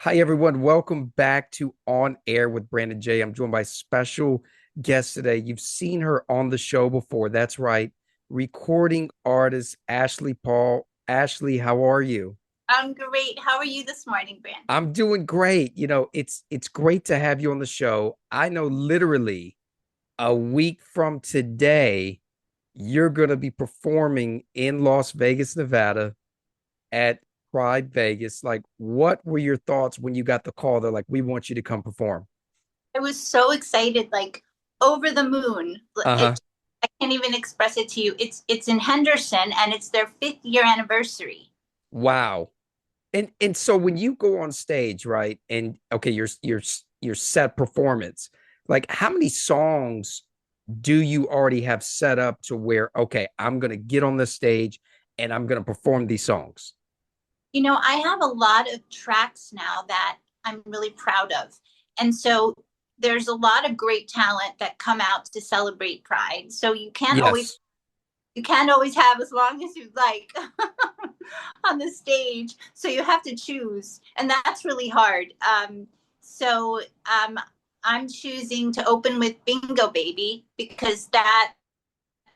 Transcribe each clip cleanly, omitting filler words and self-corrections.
Hi, everyone. Welcome back to On Air with Brandon J. I'm joined by special guest today. You've seen her on the show before. That's right. Recording artist Ashley Paul. Ashley, how are you? I'm great. How are you this morning, Brandon? I'm doing great. It's great to have you on the show. I know literally a week from today, you're going to be performing in Las Vegas, Nevada at Pride Vegas. Like, what were your thoughts when you got the call? They're like, we want you to come perform. I was so excited, like over the moon. Uh-huh. I can't even express it to you. It's in Henderson and it's their 5th year anniversary. Wow. And so when you go on stage, right? And okay, your set performance, like how many songs do you already have set up to where, okay, I'm gonna get on the stage and I'm gonna perform these songs? I have a lot of tracks now that I'm really proud of. And so there's a lot of great talent that come out to celebrate Pride. So Yes. you can't always have as long as you like on the stage. So you have to choose, and that's really hard. So I'm choosing to open with Bingo Baby because that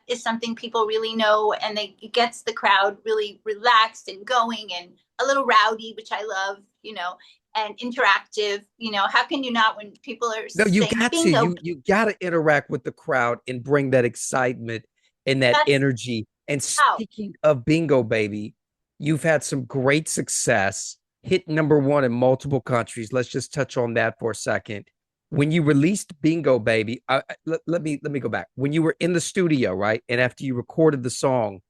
is something people really know, and it gets the crowd really relaxed and going and a little rowdy, which I love, and interactive. How can you not when people are No, you saying got to. bingo? You got to interact with the crowd and bring that excitement and that That's energy. And how. speaking of Bingo Baby, you've had some great success, hit number one in multiple countries. Let's just touch on that for a second. When you released Bingo Baby, let me go back. When you were in the studio, right, and after you recorded the song,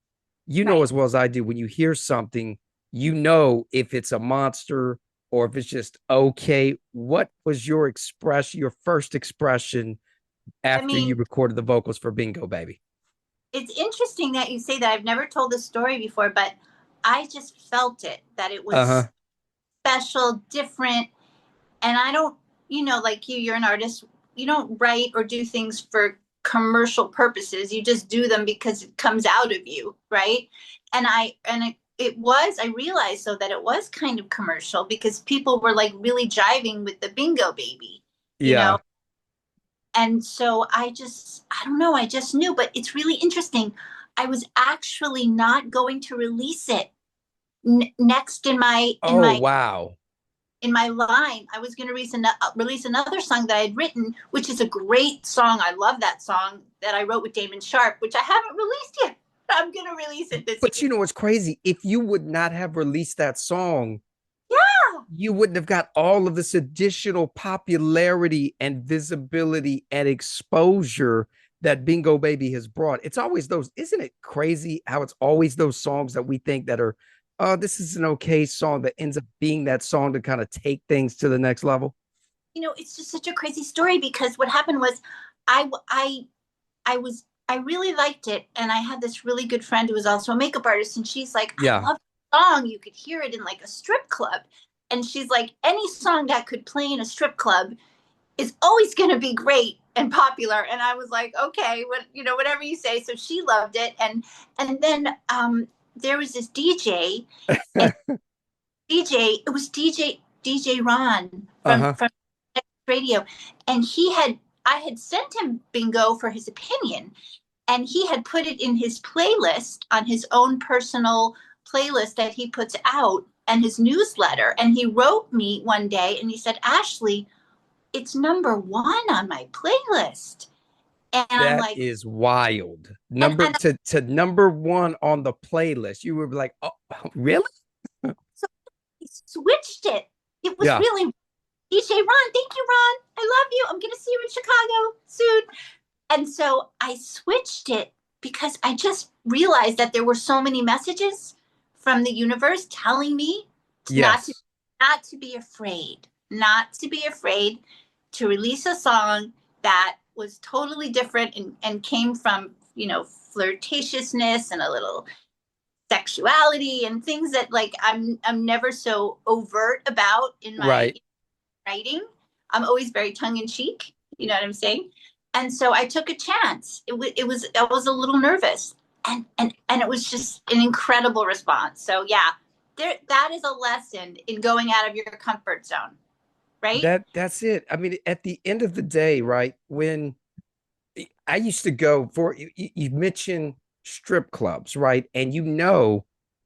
you know Right. as well as I do, when you hear something, you know if it's a monster or if it's just okay. What was your expression, your first expression I after you mean, recorded the vocals for Bingo Baby? it's interesting that you say that. I've never told this story before, but I just felt it that it Uh-huh. was special, different. And I don't, like you're an artist. You don't write or do things for commercial purposes. You just do them because it comes out of you, right? And I realized so that it was kind of commercial because people were like really jiving with the Bingo Baby, you know? Yeah. And so I don't know, I just knew, but it's really interesting. I was actually not going to release it next Oh, wow. in my line. I was going to release another song that I had written, which is a great song. I love that song that I wrote with Damon Sharp, which I haven't released yet. I'm going to release it this But year. you know what's crazy? If you would not have released that song, Yeah. you wouldn't have got all of this additional popularity and visibility and exposure that Bingo Baby has brought. It's always those, isn't it crazy how it's always those songs that we think that are, oh, this is an okay song that ends up being that song to kind of take things to the next level? It's just such a crazy story because what happened was I I I really liked it, and I had this really good friend who was also a makeup artist, and she's like, I Yeah. love the song. You could hear it in like a strip club. And she's like, any song that could play in a strip club is always going to be great and popular. And I was like, okay, whatever you say. So she loved it. And then there was this DJ, and it was DJ Ron Uh-huh. from radio. And I had sent him Bingo for his opinion, and he had put it in his playlist on his own personal playlist that he puts out and his newsletter. And he wrote me one day and he said, Ashley, it's number one on my playlist. And I'm That like, is wild. and, Number and to number one on the playlist. You were like, oh, really? so he switched it. It was Yeah. really DJ Ron. Thank you, Ron. I love you. I'm going to see you in Chicago soon. And so I switched it because I just realized that there were so many messages from the universe telling me not to Yes. not to be afraid, not to be afraid to release a song that was totally different and came from, flirtatiousness and a little sexuality and things that like I'm never so overt about in my Right. writing. I'm always very tongue in cheek. You know what I'm saying? And so I took a chance. I was a little nervous, and it was just an incredible response. So yeah, there, that is a lesson in going out of your comfort zone, right? That's it. I mean, at the end of the day, right? When I used to go for you mentioned strip clubs, right? And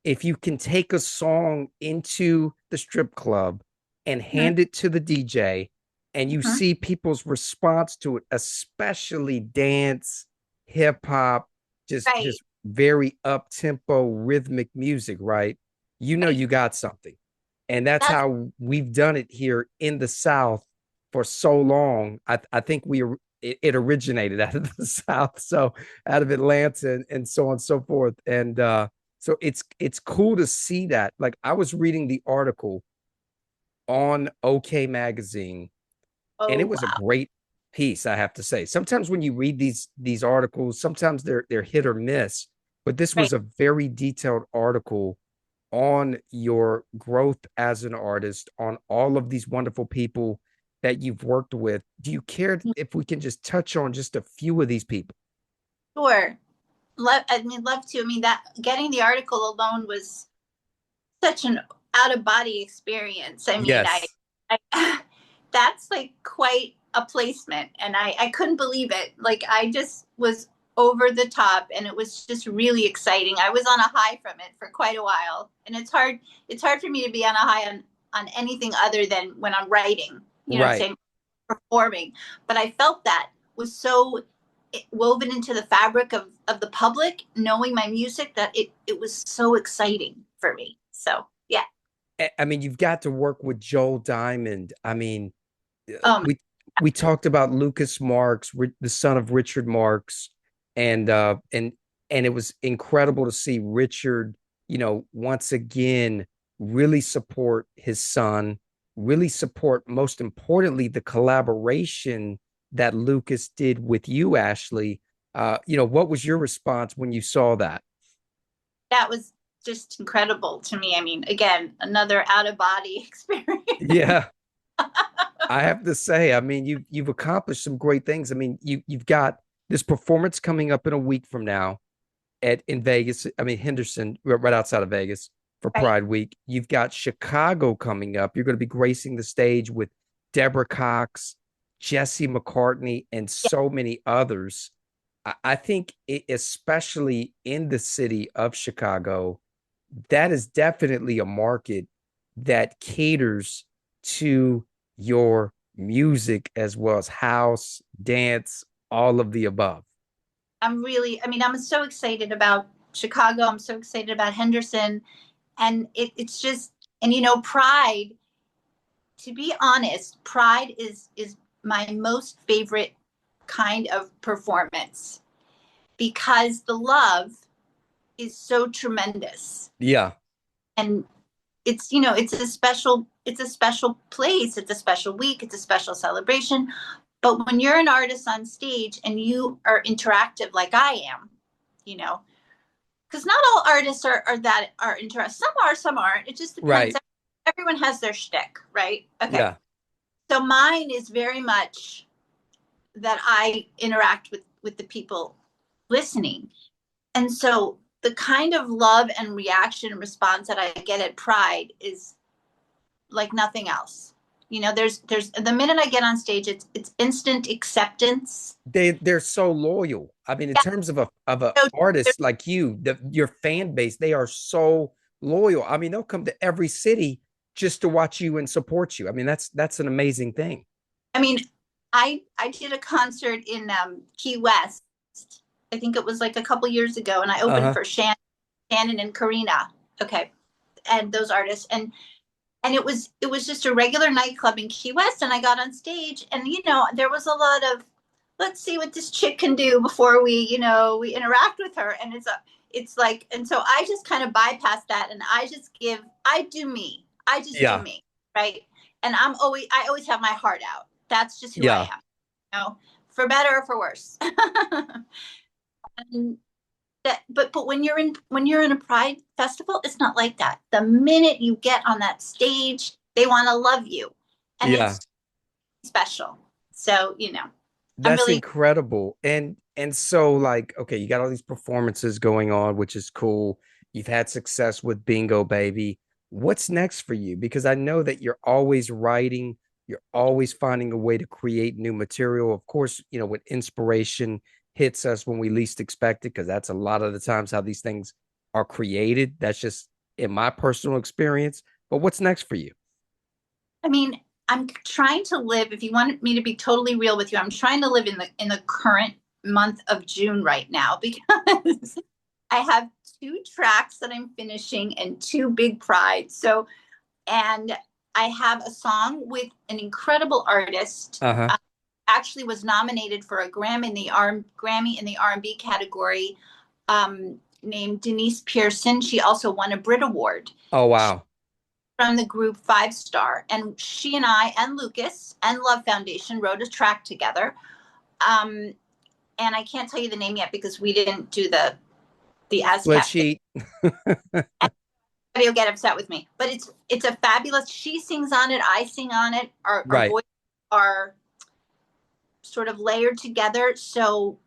if you can take a song into the strip club and Mhm. hand it to the DJ and you Mhm. see people's response to it, especially dance, hip hop, Right, just very up tempo rhythmic music, right? You know right. you got something. And that's That's how we've done it here in the South for so long. I think it originated out of the South, so out of Atlanta and so on and so forth. And so it's cool to see that. Like I was reading the article on OK Magazine, and it oh was a wow. great piece, I have to say. Sometimes when you read these articles, sometimes they're hit or miss, but this Right. was a very detailed article on your growth as an artist, on all of these wonderful people that you've worked with. Do you care if we can just touch on just a few of these people? Sure. I mean, love to. I mean, that getting the article alone was such an out of body experience. I mean, Yes. I that's like quite a placement, and I couldn't believe it. Like I just was over the top, and it was just really exciting. I was on a high from it for quite a while, and it's hard for me to be on a high on anything other than when I'm writing. You know what I'm Right. saying? Performing, but I felt that was so woven into the fabric of the public, knowing my music, that it was so exciting for me. So yeah. I mean, you've got to work with Joel Diamond. I mean, Um. we talked about Lucas Marks, the son of Richard Marks, and it was incredible to see Richard, once again really support his son, really support most importantly the collaboration that Lucas did with you, Ashley. What was your response when you saw that? That was just incredible to me. I mean, again, another out of body experience. Yeah, I have to say, I mean, you've accomplished some great things. I mean, you've got this performance coming up in a week from now at in Vegas. I mean, Henderson, right outside of Vegas for Right. Pride Week. You've got Chicago coming up. You're going to be gracing the stage with Deborah Cox, Jesse McCartney, and Yeah, so many others. I think, especially in the city of Chicago, that is definitely a market that caters to your music as well as house, dance, all of the above. I mean, I'm so excited about Chicago. I'm so excited about Henderson. And it's just, and Pride, to be honest, Pride is my most favorite kind of performance because the love is so tremendous. Yeah, And it's a special place, it's a special week, it's a special celebration. But when you're an artist on stage and you are interactive like I am, you know because not all artists are interested. Some aren't. It just depends. right. Everyone has their shtick, right? Okay. Yeah, So mine is very much that I interact with the people listening. And so the kind of love and reaction and response that I get at Pride is like nothing else. There's the minute I get on stage, it's instant acceptance. they're so loyal. I mean, in Yeah, terms of a so artist like you, your fan base, they are so loyal. I mean, they'll come to every city just to watch you and support you. I mean, that's an amazing thing. I mean, I did a concert in Key West. I think it was like a couple years ago, and I opened Uh-huh. for Shannon and Karina. Okay, and those artists, and it was just a regular nightclub in Key West, and I got on stage, and there was a lot of, let's see what this chick can do before we interact with her, and it's like, and so I just kind of bypass that, and I do me, I just do Yeah. me, right, and I always have my heart out. That's just who I Yeah. am, for better or for worse. And but when you're in a pride festival, it's not like that. The minute you get on that stage, they want to love you, and Yeah. it's special. So I'm That's really. incredible. And so like, okay, you got all these performances going on, which is cool. You've had success with Bingo Baby. what's next for you? Because I know that you're always writing, you're always finding a way to create new material. Of course, when inspiration hits us when we least expect it, because that's a lot of the times how these things are created. That's just in my personal experience. But what's next for you? I mean, I'm trying to live, if you want me to be totally real with you, I'm trying to live in the current month of June right now because I have two tracks that I'm finishing and two big prides. So, and I have a song with an incredible artist. Uh-huh. Actually was nominated for a Grammy in the R&B category, named Denise Pearson. She also won a Brit Award. Oh, She's wow. from the group Five Star, and she and I and Lucas and Love Foundation wrote a track together. Um, and I can't tell you the name yet because we didn't do the Split ASCAP thing. sheet. You'll get upset with me, but it's a fabulous. She sings on it, I sing on it. Our Right. voices are sort of layered together. So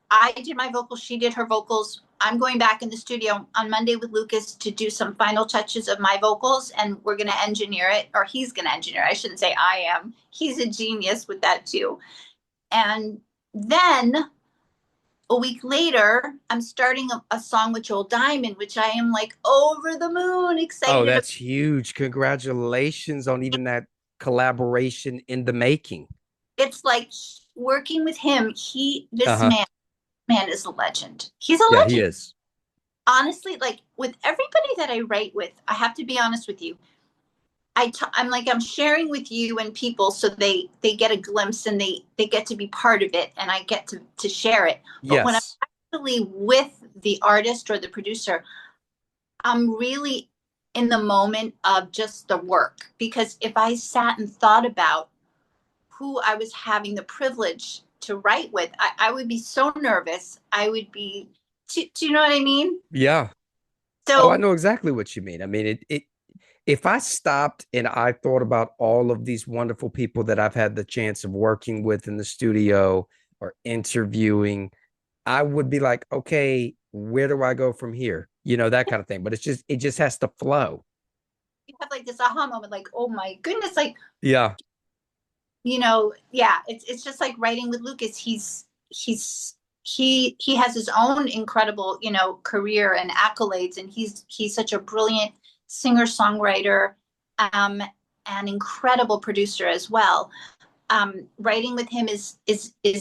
I did my vocals, she did her vocals. I'm going back in the studio on Monday with Lucas to do some final touches of my vocals, and we're going to engineer it, or he's going to engineer it. I shouldn't say I am. He's a genius with that too. And then a week later, I'm starting a song with Joel Diamond, which I am like over the moon Oh, excited about. that's huge. Congratulations on even that collaboration in the making. It's like working with him. This Uh-huh. man is a legend. He's a Yeah, he legend. is. Honestly, like with everybody that I write with, I have to be honest with you. I'm like I'm sharing with you and people so they get a glimpse and they get to be part of it and I get to share it. But when I'm Yes. actually with the artist or the producer, I'm really in the moment of just the work, because if I sat and thought about who I was having the privilege to write with, I would be so nervous. I would be, do you know what I mean? Yeah. Oh, I So know exactly what you mean. I mean, it if I stopped and I thought about all of these wonderful people that I've had the chance of working with in the studio or interviewing, I would be like, okay, where do I go from here? That kind of thing. But it just has to flow. you have like this aha moment, like, oh my goodness, like, Yeah. yeah, it's just like writing with Lucas. He has his own incredible, career and accolades, and he's such a brilliant singer songwriter, um, and incredible producer as well. Writing with him is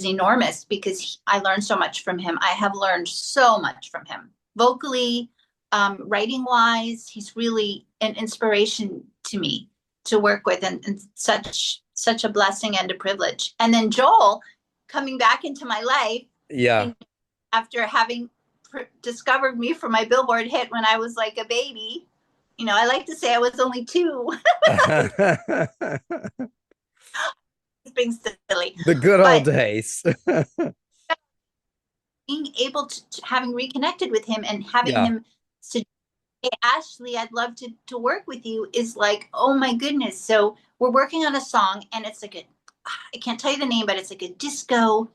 enormous because I learned so much from him. I have learned so much from him vocally, writing wise. He's really an inspiration to me to work with, and such a blessing and a privilege. And then Joel coming back into my life, Yeah. and after having discovered me for my Billboard hit when I was like a baby. I like to say I was only two. Being silly, The good old but days. being able to having reconnected with him and having Yeah. him say, hey, Ashley, I'd love to work with you, is like, oh my goodness. So we're working on a song, and it's like I can't tell you the name, but it's like a disco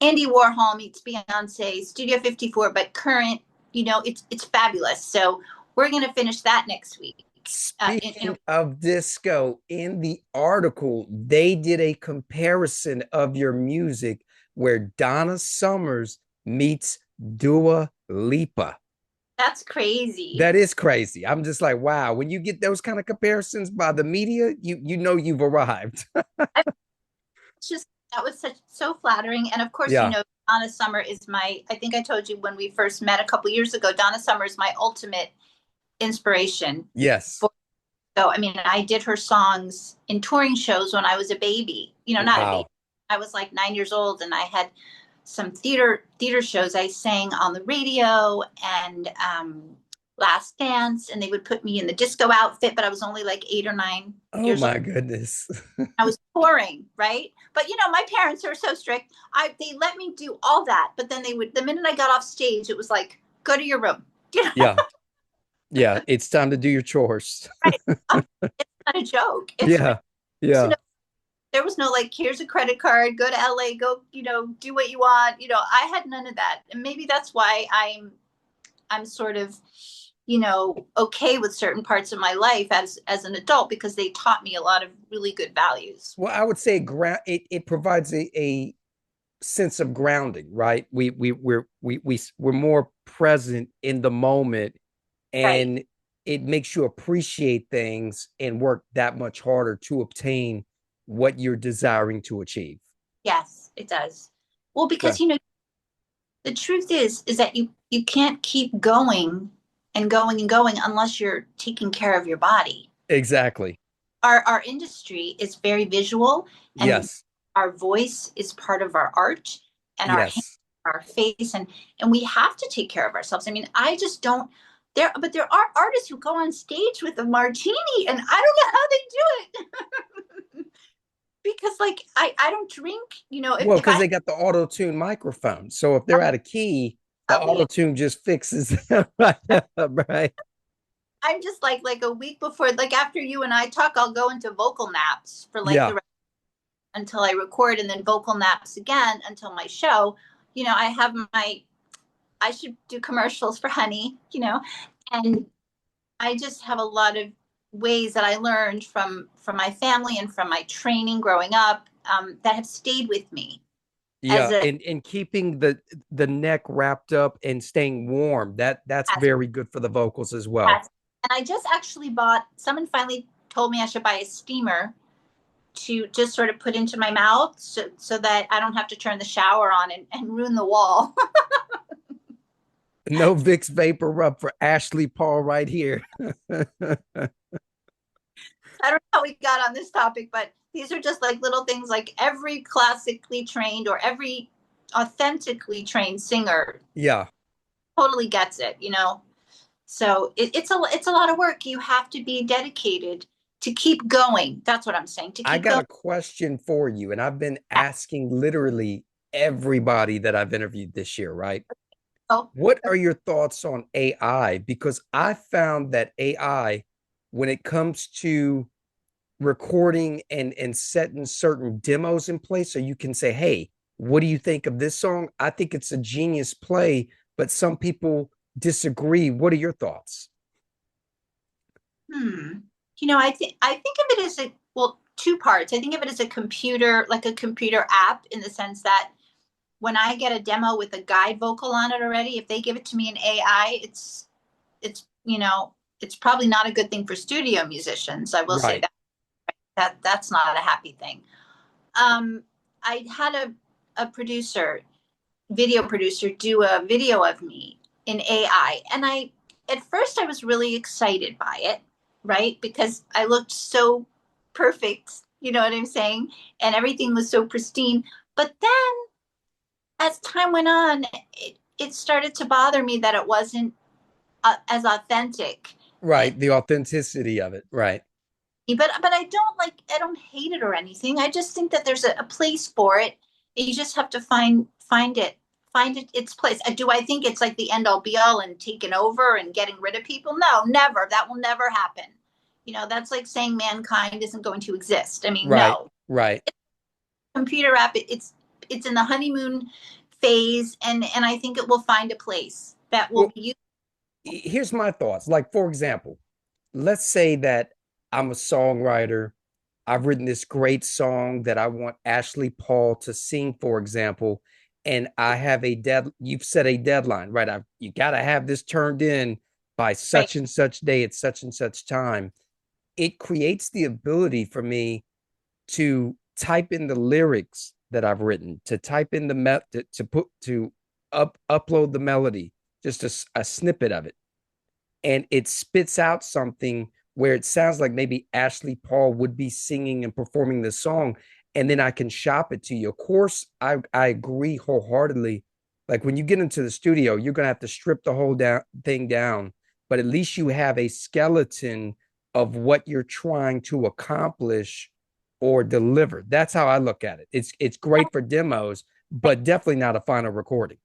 Andy Warhol meets Beyonce, Studio 54, but current. It's fabulous. So we're gonna finish that next week. In Speaking of disco, in the article, they did a comparison of your music where Donna Summers meets Dua Lipa. That's crazy. That is crazy. I'm just like, wow. When you get those kind of comparisons by the media, you know you've arrived. It's just that was so flattering. And of course, Yeah. Donna Summer is I think I told you when we first met a couple years ago, Donna Summer is my ultimate inspiration. Yes. So, I mean, I did her songs in touring shows when I was a baby, not a baby. Wow. I was like 9 years old, and I had some theater shows. I sang on the radio and Last Dance, and they would put me in the disco outfit, but I was only like 8 or 9 Oh years old. my goodness. I was touring, right? But my parents are so strict. They let me do all that, but then the minute I got off stage, it was like, go to your room. Yeah. Yeah. It's time to do your chores. Right? It's not a joke. It's Yeah. Yeah. there was no like, here's a credit card, go to LA, go, do what you want. I had none of that, and maybe that's why I'm sort of okay with certain parts of my life as an adult because they taught me a lot of really good values. Well, I would say it provides a sense of grounding, right? We're more present in the moment, Right. and it makes you appreciate things and work that much harder to obtain what you're desiring to achieve. Yes, it does. Well, So because the truth is that you can't keep going and going and going unless you're taking care of your body. exactly. Our industry is very visual, and Yes. our voice is part of our art, and our hand, Yes. our face, and we have to take care of ourselves. I mean, I just don't there are artists who go on stage with a martini, and I don't know how they do it. Because like I don't drink, Well, if because I they got the auto tune microphone. So if they're out of key, the auto yeah. tune just fixes them right up, right? I'm just like a week before, like after you and I talk, I'll go into vocal naps for like Yeah. the until I record, and then vocal naps again until my show. I have I should do commercials for Honey, and I just have a lot of ways that I learned from my family and from my training growing up, that have stayed with me as Yeah. a And keeping the neck wrapped up and staying warm. That's as, very good for the vocals as well. as and I just actually bought. Someone finally told me I should buy a steamer to just sort of put into my mouth so that I don't have to turn the shower on and ruin the wall. No Vicks Vapor Rub for Ashley Paul right here. I don't know how we got on this topic, but these are just like little things, like every classically trained or every authentically trained singer Yeah. totally gets it. So it's a lot of work. You have to be dedicated to keep going. That's what I'm saying. To I keep got going. a question for you, and I've been asking literally everybody that I've interviewed this year, right? Oh, What are your thoughts on AI? Because I found that AI, when it comes to recording and setting certain demos in place, so you can say, hey, what do you think of this song? I think it's a genius play, but some people disagree. What are your thoughts? hmm. I think of it as two parts. I think of it as a computer, like a computer app, in the sense that when I get a demo with a guide vocal on it already, if they give it to me in AI, it's probably not a good thing for studio musicians. I will say Right. that's not a happy thing. Um, I had a video producer, do a video of me in AI, and at first I was really excited by it, right? Because I looked so perfect, you know what I'm saying, and everything was so pristine. But then as time went on, it started to bother me that it wasn't as authentic. Right. The authenticity of it. Right. But I don't hate it or anything. I just think that there's a place for it. You just have to find it its place. Do I think it's like the end all be all and taking over and getting rid of people? No, never. That will never happen. That's like saying mankind isn't going to exist. I mean, Right. no. Right. Computer app, it's in the honeymoon phase, and I think it will find a place that will Well, be used. here's my thoughts. Like, for example, let's say that I'm a songwriter. I've written this great song that I want Ashley Paul to sing, for example, and I have you've set a deadline, right? You got to have this turned in by Right. such and such day at such and such time. It creates the ability for me to type in the lyrics that I've written, to type in to upload the melody, just a snippet of it, and it spits out something where it sounds like maybe Ashley Paul would be singing and performing the song, and then I can shop it to you. Of course, I agree wholeheartedly. Like when you get into the studio, you're gonna have to strip the whole thing down, but at least you have a skeleton of what you're trying to accomplish or deliver. That's how I look at it. It's great for demos, but definitely not a final recording.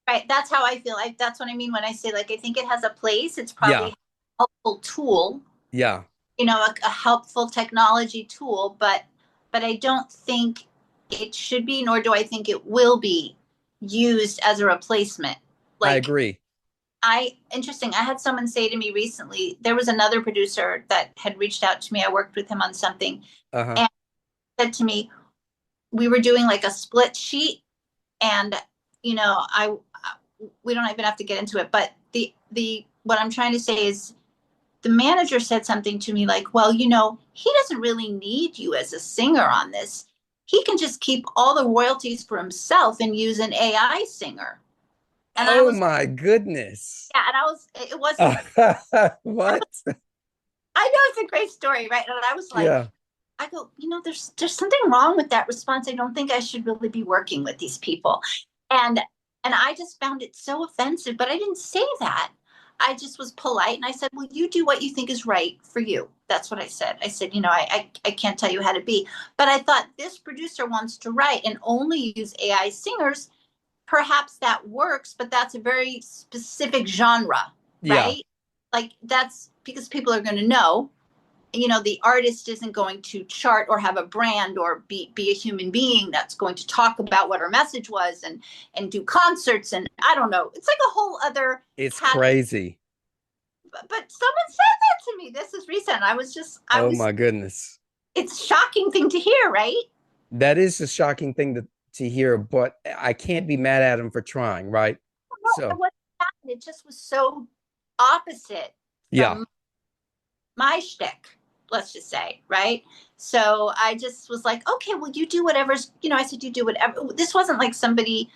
Right. That's how I feel. That's what I mean when I say, like, I think it has a place. It's probably Yeah, a helpful tool, yeah, a helpful technology tool, but I don't think it should be, nor do I think it will be used as a replacement. I Like, agree. Interesting. I had someone say to me recently, there was another producer that had reached out to me. I worked with him on something Uh-huh. and said to me, we were doing like a split sheet, and I we don't even have to get into it, but the what I'm trying to say is the manager said something to me like, well, he doesn't really need you as a singer on this. He can just keep all the royalties for himself and use an AI singer. And I Oh was, my goodness. yeah, and it wasn't, What? I know it's a great story, right? And I was like, Yeah. I go, there's something wrong with that response. I don't think I should really be working with these people. And I just found it so offensive, but I didn't say that. I just was polite and I said, well, you do what you think is right for you. That's what I said. I said, I can't tell you how to be. But I thought this producer wants to write and only use AI singers. Perhaps that works, but that's a very specific genre, Yeah. right? Like that's because people are going to know, the artist isn't going to chart or have a brand or be a human being that's going to talk about what her message was and do concerts, and I don't know, it's like a whole other It's category. crazy. But someone said that to me. This is recent. I Oh was my goodness. It's a shocking thing to hear, right? That is a shocking thing to hear, but I can't be mad at him for trying, right? No, So, what happened, it just was so opposite yeah. from my shtick, let's just say, right? So I just was like, okay, well, you do whatever's, I said, you do whatever. This wasn't like somebody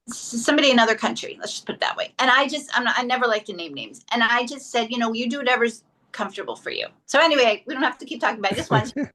in another country, let's just put it that way. And I never like to name names. And I just said, you do whatever's comfortable for you. So anyway, we don't have to keep talking about it. I just wanted to,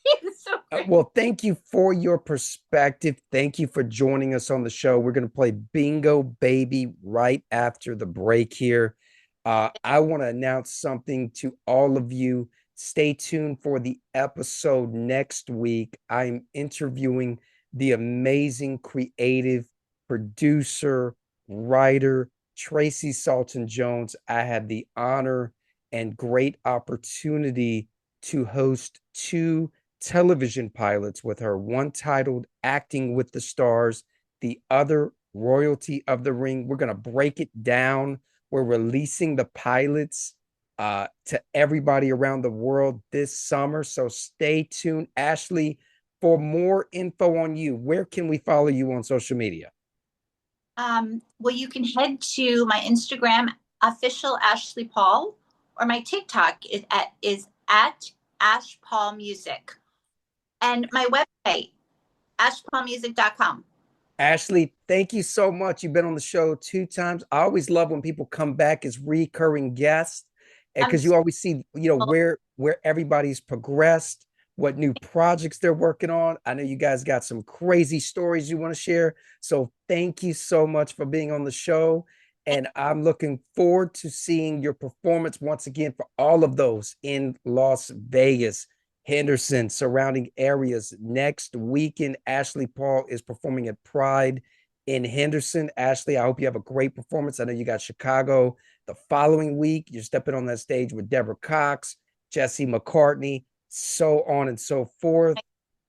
it's so great. Well, thank you for your perspective. Thank you for joining us on the show. We're going to play Bingo Baby right after the break here. I want to announce something to all of you. Stay tuned for the episode next week. I'm interviewing the amazing creative producer, writer, Tracy Salton Jones. I had the honor and great opportunity to host two television pilots with her, one titled Acting with the Stars, the other Royalty of the Ring. We're going to break it down. We're releasing the pilots to everybody around the world this summer. So stay tuned. Ashley, for more info on you, where can we follow you on social media? Well, you can head to my Instagram, official Ashley Paul, or my TikTok is at Ash Paul Music, and my website, ashpaulmusic.com. Ashley, thank you so much. You've been on the show two times. I always love when people come back as recurring guests I'm because you always see, where everybody's progressed, what new projects they're working on. I know you guys got some crazy stories you want to share. So thank you so much for being on the show. And I'm looking forward to seeing your performance once again for all of those in Las Vegas, Henderson, surrounding areas. Next weekend, Ashley Paul is performing at Pride in Henderson. Ashley, I hope you have a great performance. I know you got Chicago the following week. You're stepping on that stage with Deborah Cox, Jesse McCartney, so on and so forth.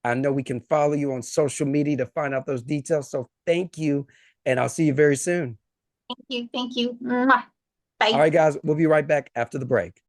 I know we can follow you on social media to find out those details. So thank you, and I'll see you very soon. Thank you. Thank you. Mwah. All Bye. right, guys, we'll be right back after the break.